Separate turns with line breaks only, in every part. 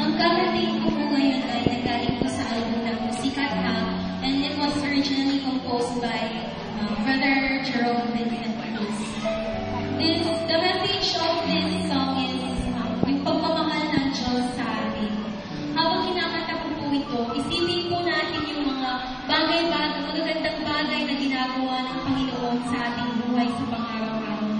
Ang karating ko po ngayon ay nagaling po sa album na Sikat Na, and it was originally composed by Brother Jerome Vincent Cruz. The message of this song is yung pagmamahal ng Diyos sa atin. Habang kinakanta ko po ito, isipin po natin yung mga bagay-bagay, magagandang bagay na ginagawa ng Panginoon sa ating buhay sa pang-araw-araw natin.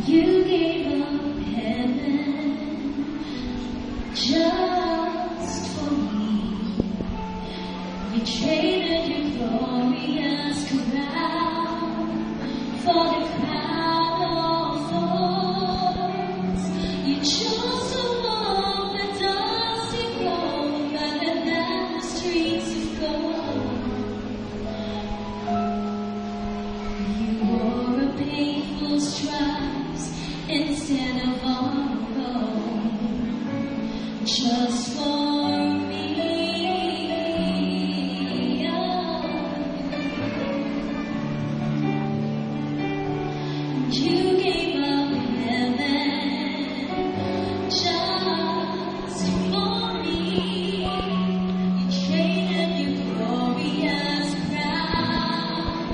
You gave up heaven just for me. You traded your glorious crown for the crown of thorns. You chose to walk the dusty road rather than the streets of gold. You wore a painful stripes instead of honor, just for me. You gave up heaven just for me. You traded your glorious crown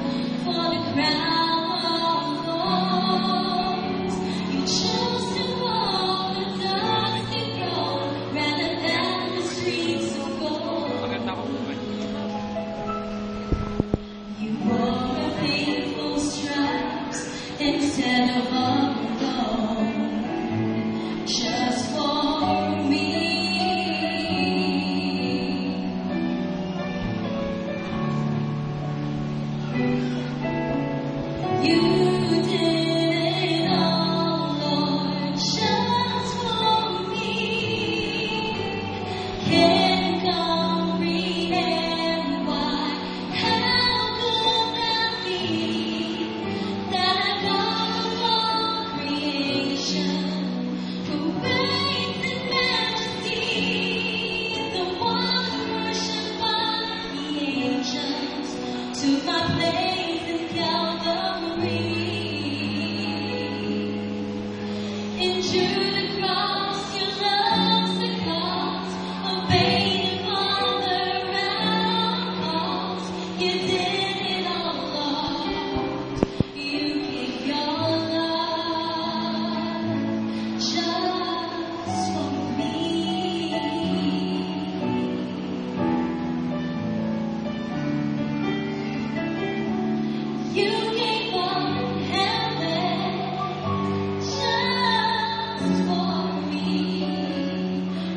for the crown of thorns. You chose to walk the dusty road rather than the streets of gold. You wore a painful stripes instead of honor, just for me. You did it all, Lord, just for me. Can't comprehend why, how could that be? That God of all creation, who reigns in majesty, the one worshipped by the angels, took my place in Calvary. Endured the cross, your love's the cause, obeyed all the outlaws. You did it all, Lord. You gave your love just for me. You gave up heaven just for me.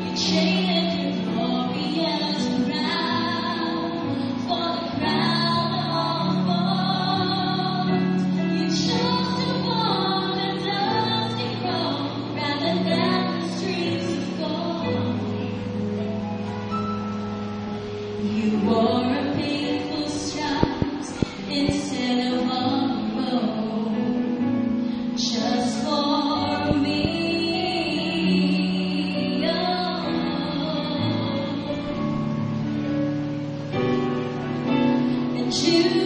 You traded your glorious crown for the crown of thorns. You chose to walk the dusty road rather than the streets of gold. You wore a painful stripes instead of honor, just for me. And you